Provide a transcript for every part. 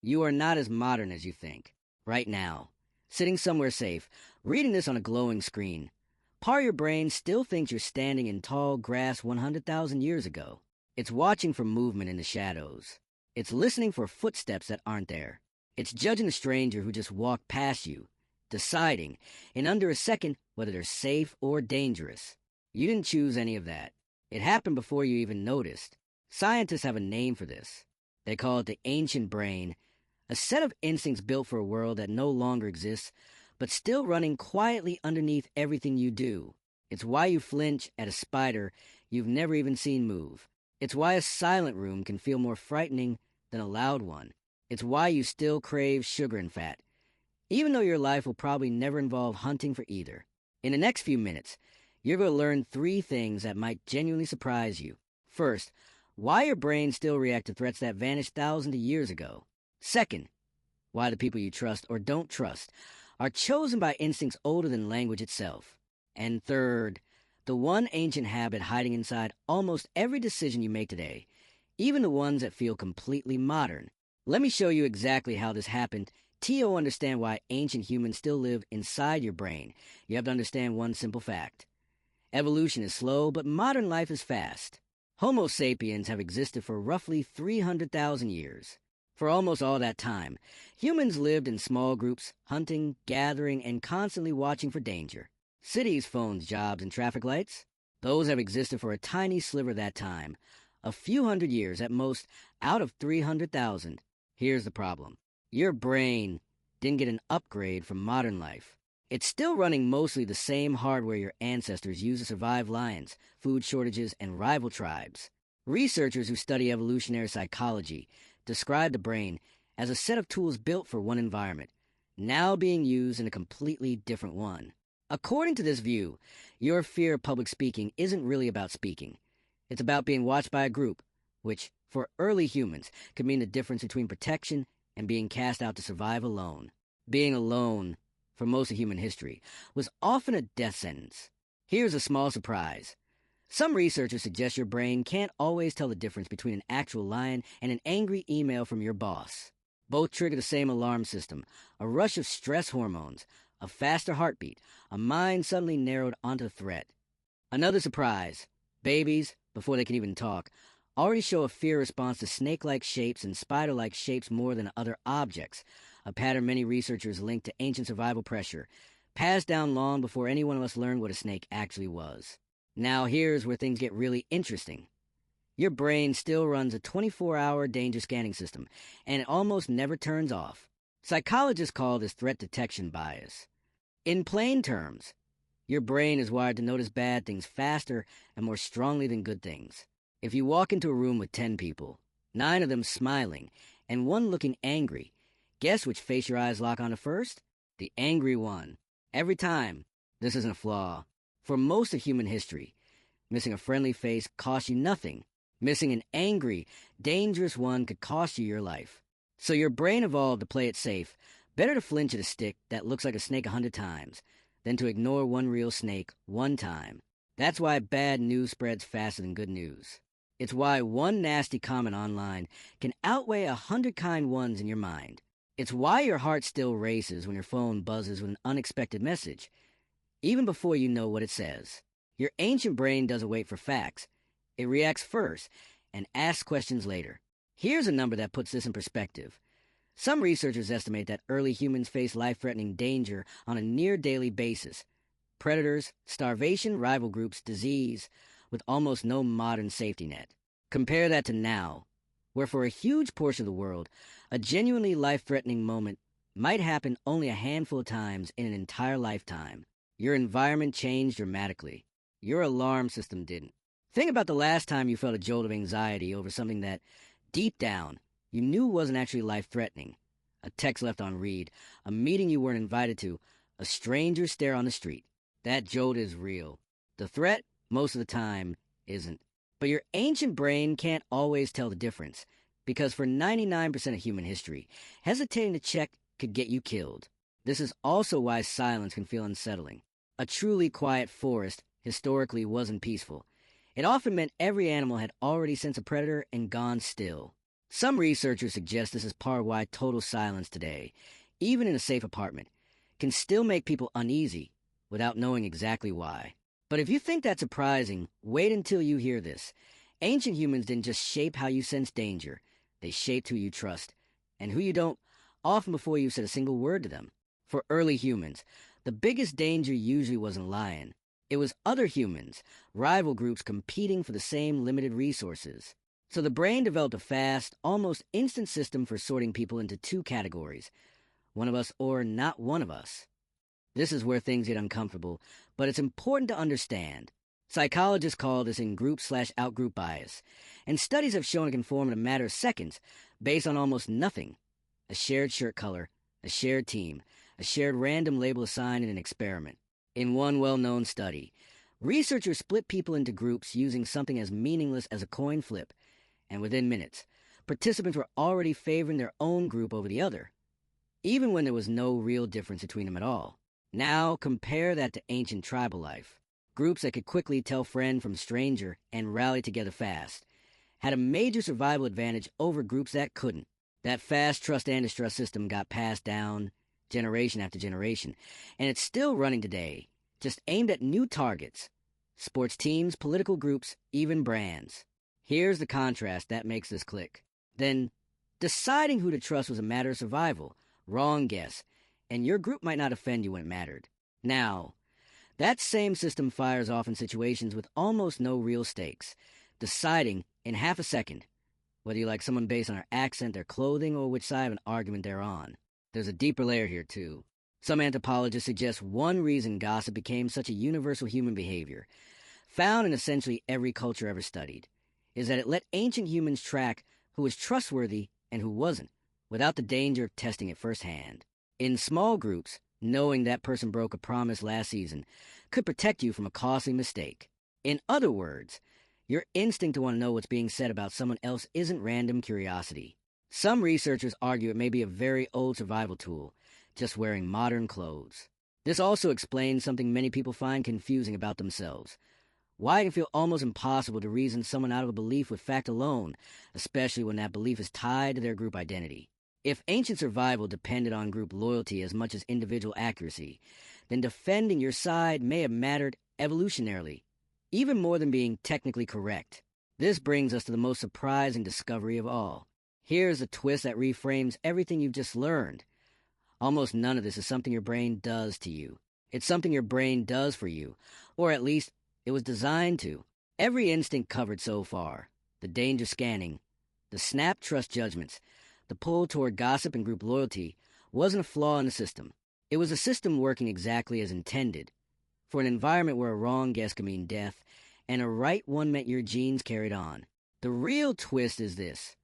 You are not as modern as you think. Right now, sitting somewhere safe, reading this on a glowing screen, part of your brain still thinks you're standing in tall grass 100,000 years ago. It's watching for movement in the shadows. It's listening for footsteps that aren't there. It's judging a stranger who just walked past you, deciding, in under a second, whether they're safe or dangerous. You didn't choose any of that. It happened before you even noticed. Scientists have a name for this. They call it the ancient brain, a set of instincts built for a world that no longer exists, but still running quietly underneath everything you do. It's why you flinch at a spider you've never even seen move. It's why a silent room can feel more frightening than a loud one. It's why you still crave sugar and fat, even though your life will probably never involve hunting for either. In the next few minutes, you're going to learn 3 things that might genuinely surprise you. First, why your brain still reacts to threats that vanished thousands of years ago. Second, why the people you trust or don't trust are chosen by instincts older than language itself. And third, the one ancient habit hiding inside almost every decision you make today, even the ones that feel completely modern. Let me show you exactly how this happened. You'll understand why ancient humans still live inside your brain. You have to understand one simple fact. Evolution is slow, but modern life is fast. Homo sapiens have existed for roughly 300,000 years. For almost all that time, humans lived in small groups, hunting, gathering, and constantly watching for danger. Cities, phones, jobs, and traffic lights, those have existed for a tiny sliver of that time, a few hundred years at most out of 300,000. Here's the problem. Your brain didn't get an upgrade from modern life. It's still running mostly the same hardware your ancestors used to survive lions, food shortages, and rival tribes. Researchers who study evolutionary psychology describe the brain as a set of tools built for one environment, now being used in a completely different one. According to this view, your fear of public speaking isn't really about speaking. It's about being watched by a group, which, for early humans, could mean the difference between protection and being cast out to survive alone. Being alone, for most of human history, was often a death sentence. Here's a small surprise. Some researchers suggest your brain can't always tell the difference between an actual lion and an angry email from your boss. Both trigger the same alarm system, a rush of stress hormones, a faster heartbeat, a mind suddenly narrowed onto threat. Another surprise. Babies, before they can even talk, already show a fear response to snake-like shapes and spider-like shapes more than other objects, a pattern many researchers link to ancient survival pressure, passed down long before any one of us learned what a snake actually was. Now here's where things get really interesting. Your brain still runs a 24-hour danger scanning system, and it almost never turns off. Psychologists call this threat detection bias. In plain terms, your brain is wired to notice bad things faster and more strongly than good things. If you walk into a room with 10 people, 9 of them smiling, and 1 looking angry, guess which face your eyes lock onto first? The angry one. Every time. This isn't a flaw. For most of human history, missing a friendly face cost you nothing. Missing an angry, dangerous one could cost you your life. So your brain evolved to play it safe. Better to flinch at a stick that looks like a snake 100 times than to ignore one real snake 1 time. That's why bad news spreads faster than good news. It's why one nasty comment online can outweigh 100 kind ones in your mind. It's why your heart still races when your phone buzzes with an unexpected message, even before you know what it says. Your ancient brain doesn't wait for facts. It reacts first and asks questions later. Here's a number that puts this in perspective. Some researchers estimate that early humans faced life-threatening danger on a near-daily basis. Predators, starvation, rival groups, disease, with almost no modern safety net. Compare that to now, where for a huge portion of the world, a genuinely life-threatening moment might happen only a handful of times in an entire lifetime. Your environment changed dramatically. Your alarm system didn't. Think about the last time you felt a jolt of anxiety over something that, deep down, you knew wasn't actually life-threatening. A text left on read, a meeting you weren't invited to, a stranger stare on the street. That jolt is real. The threat, most of the time, isn't. But your ancient brain can't always tell the difference, because for 99% of human history, hesitating to check could get you killed. This is also why silence can feel unsettling. A truly quiet forest historically wasn't peaceful. It often meant every animal had already sensed a predator and gone still. Some researchers suggest this is part of why total silence today, even in a safe apartment, can still make people uneasy without knowing exactly why. But if you think that's surprising, wait until you hear this. Ancient humans didn't just shape how you sense danger, they shaped who you trust, and who you don't, often before you said a single word to them. For early humans, the biggest danger usually wasn't a lion. It was other humans, rival groups competing for the same limited resources. So the brain developed a fast, almost instant system for sorting people into two categories: one of us or not one of us. This is where things get uncomfortable, but it's important to understand. Psychologists call this in-group/out-group bias, and studies have shown it can form in a matter of seconds based on almost nothing: a shared shirt color, a shared team, a shared random label assigned in an experiment. In one well-known study, researchers split people into groups using something as meaningless as a coin flip, and within minutes, participants were already favoring their own group over the other, even when there was no real difference between them at all. Now compare that to ancient tribal life. Groups that could quickly tell friend from stranger and rally together fast had a major survival advantage over groups that couldn't. That fast trust and distrust system got passed down generation after generation, and it's still running today, just aimed at new targets: sports teams, political groups, even brands. Here's the contrast that makes this click. Then, deciding who to trust was a matter of survival. Wrong guess, and your group might not offend you when it mattered. Now, that same system fires off in situations with almost no real stakes, deciding in half a second whether you like someone based on their accent, their clothing, or which side of an argument they're on. There's a deeper layer here, too. Some anthropologists suggest one reason gossip became such a universal human behavior, found in essentially every culture ever studied, is that it let ancient humans track who was trustworthy and who wasn't, without the danger of testing it firsthand. In small groups, knowing that person broke a promise last season could protect you from a costly mistake. In other words, your instinct to want to know what's being said about someone else isn't random curiosity. Some researchers argue it may be a very old survival tool, just wearing modern clothes. This also explains something many people find confusing about themselves: why it can feel almost impossible to reason someone out of a belief with fact alone, especially when that belief is tied to their group identity. If ancient survival depended on group loyalty as much as individual accuracy, then defending your side may have mattered evolutionarily, even more than being technically correct. This brings us to the most surprising discovery of all. Here's a twist that reframes everything you've just learned. Almost none of this is something your brain does to you. It's something your brain does for you, or at least it was designed to. Every instinct covered so far: the danger scanning, the snap trust judgments, the pull toward gossip and group loyalty, wasn't a flaw in the system. It was a system working exactly as intended, for an environment where a wrong guess could mean death, and a right one meant your genes carried on. The real twist is this: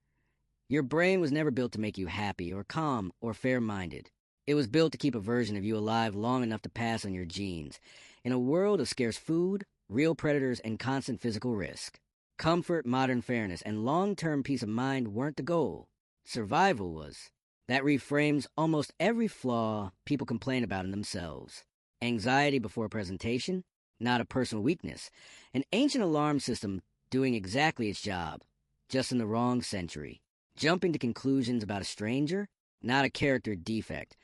your brain was never built to make you happy or calm or fair-minded. It was built to keep a version of you alive long enough to pass on your genes, in a world of scarce food, real predators, and constant physical risk. Comfort, modern fairness, and long-term peace of mind weren't the goal. Survival was. That reframes almost every flaw people complain about in themselves. Anxiety before presentation, not a personal weakness. An ancient alarm system doing exactly its job, just in the wrong century. Jumping to conclusions about a stranger, not a character defect.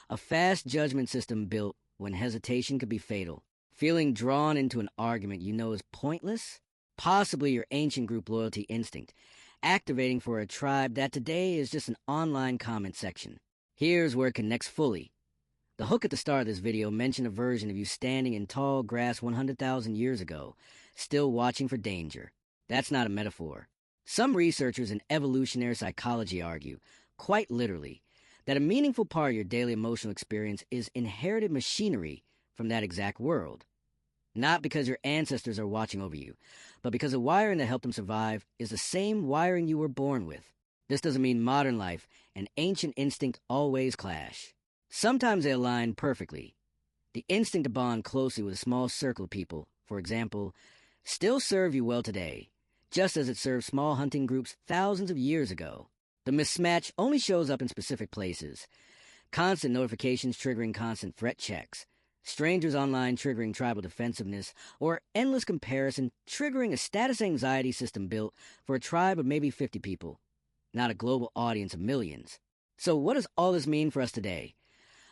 A fast judgment system built when hesitation could be fatal. Feeling drawn into an argument you know is pointless? Possibly your ancient group loyalty instinct, activating for a tribe that today is just an online comment section. Here's where it connects fully. The hook at the start of this video mentioned a version of you standing in tall grass 100,000 years ago, still watching for danger. That's not a metaphor. Some researchers in evolutionary psychology argue, quite literally, that a meaningful part of your daily emotional experience is inherited machinery from that exact world. Not because your ancestors are watching over you, but because the wiring that helped them survive is the same wiring you were born with. This doesn't mean modern life and ancient instinct always clash. Sometimes they align perfectly. The instinct to bond closely with a small circle of people, for example, still serve you well today, just as it served small hunting groups thousands of years ago. The mismatch only shows up in specific places: constant notifications triggering constant threat checks, strangers online triggering tribal defensiveness, or endless comparison triggering a status anxiety system built for a tribe of maybe 50 people. not a global audience of millions. So what does all this mean for us today?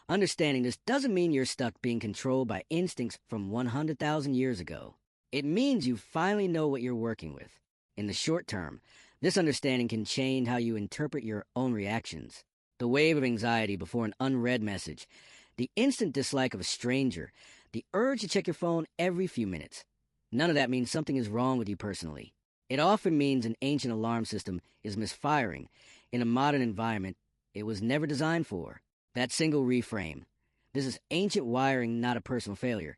Understanding this doesn't mean you're stuck being controlled by instincts from 100,000 years ago. It means you finally know what you're working with. In the short term, this understanding can change how you interpret your own reactions. The wave of anxiety before an unread message, the instant dislike of a stranger, the urge to check your phone every few minutes. None of that means something is wrong with you personally. It often means an ancient alarm system is misfiring in a modern environment it was never designed for. That single reframe, this is ancient wiring, not a personal failure,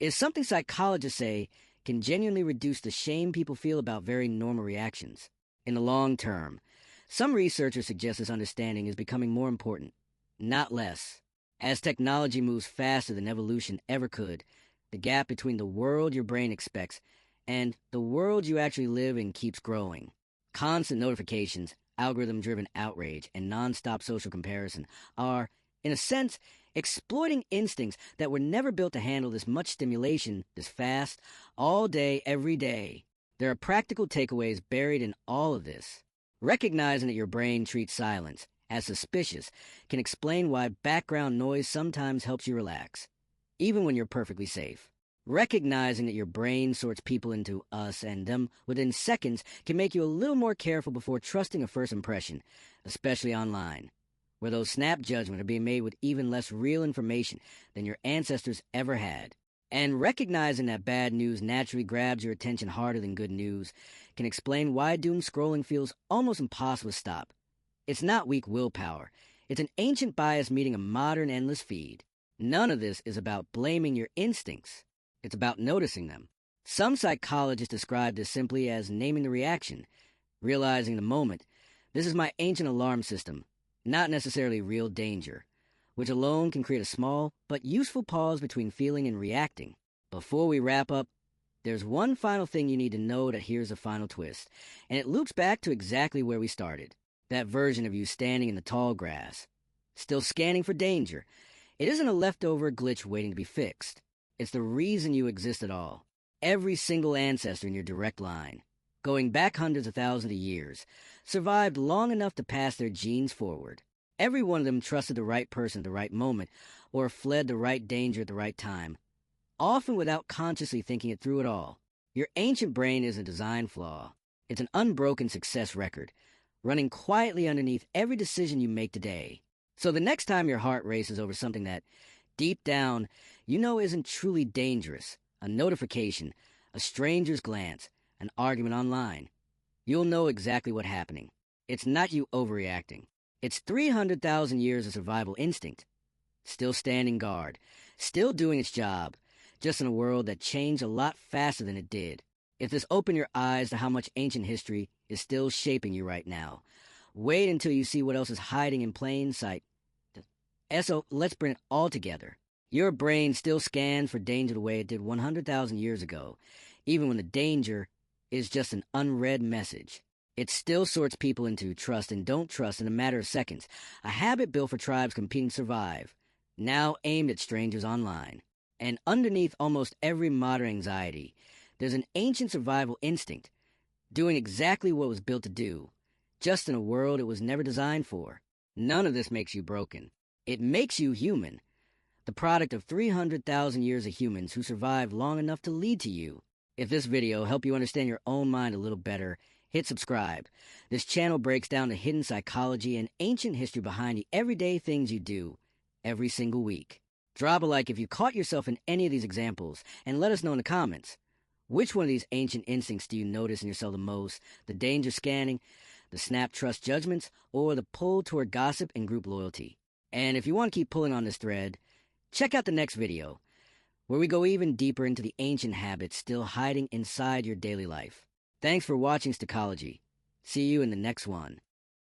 is something psychologists say can genuinely reduce the shame people feel about very normal reactions. In the long term, some researchers suggest this understanding is becoming more important, not less. As technology moves faster than evolution ever could, the gap between the world your brain expects and the world you actually live in keeps growing. Constant notifications, algorithm-driven outrage, and non-stop social comparison are, in a sense, exploiting instincts that were never built to handle this much stimulation, this fast, all day, every day. There are practical takeaways buried in all of this. Recognizing that your brain treats silence as suspicious can explain why background noise sometimes helps you relax, even when you're perfectly safe. Recognizing that your brain sorts people into us and them within seconds can make you a little more careful before trusting a first impression, especially online, where those snap judgments are being made with even less real information than your ancestors ever had. And recognizing that bad news naturally grabs your attention harder than good news can explain why doom scrolling feels almost impossible to stop. It's not weak willpower. It's an ancient bias meeting a modern endless feed. None of this is about blaming your instincts. It's about noticing them. Some psychologists describe this simply as naming the reaction, realizing the moment, this is my ancient alarm system, not necessarily real danger, which alone can create a small but useful pause between feeling and reacting. Before we wrap up, there's one final thing you need to know that here's a final twist, and it loops back to exactly where we started. That version of you standing in the tall grass, still scanning for danger. It isn't a leftover glitch waiting to be fixed. It's the reason you exist at all. Every single ancestor in your direct line, going back hundreds of thousands of years, survived long enough to pass their genes forward. Every one of them trusted the right person at the right moment, or fled the right danger at the right time, often without consciously thinking it through at all. Your ancient brain is a design flaw. It's an unbroken success record, running quietly underneath every decision you make today. So the next time your heart races over something that, deep down, you know isn't truly dangerous, a notification, a stranger's glance, an argument online, you'll know exactly what's happening. It's not you overreacting. It's 300,000 years of survival instinct, still standing guard, still doing its job, just in a world that changed a lot faster than it did. If this opened your eyes to how much ancient history is still shaping you right now, wait until you see what else is hiding in plain sight. So let's bring it all together. Your brain still scans for danger the way it did 100,000 years ago, even when the danger is just an unread message. It still sorts people into trust and don't trust in a matter of seconds, a habit built for tribes competing to survive, now aimed at strangers online. And underneath almost every modern anxiety, there's an ancient survival instinct, doing exactly what it was built to do, just in a world it was never designed for. None of this makes you broken. It makes you human, the product of 300,000 years of humans who survived long enough to lead to you. If this video helped you understand your own mind a little better, hit subscribe. This channel breaks down the hidden psychology and ancient history behind the everyday things you do every single week. Drop a like if you caught yourself in any of these examples, and let us know in the comments. Which one of these ancient instincts do you notice in yourself the most? The danger scanning, the snap trust judgments, or the pull toward gossip and group loyalty? And if you want to keep pulling on this thread, check out the next video, where we go even deeper into the ancient habits still hiding inside your daily life. Thanks for watching Psychology. See you in the next one.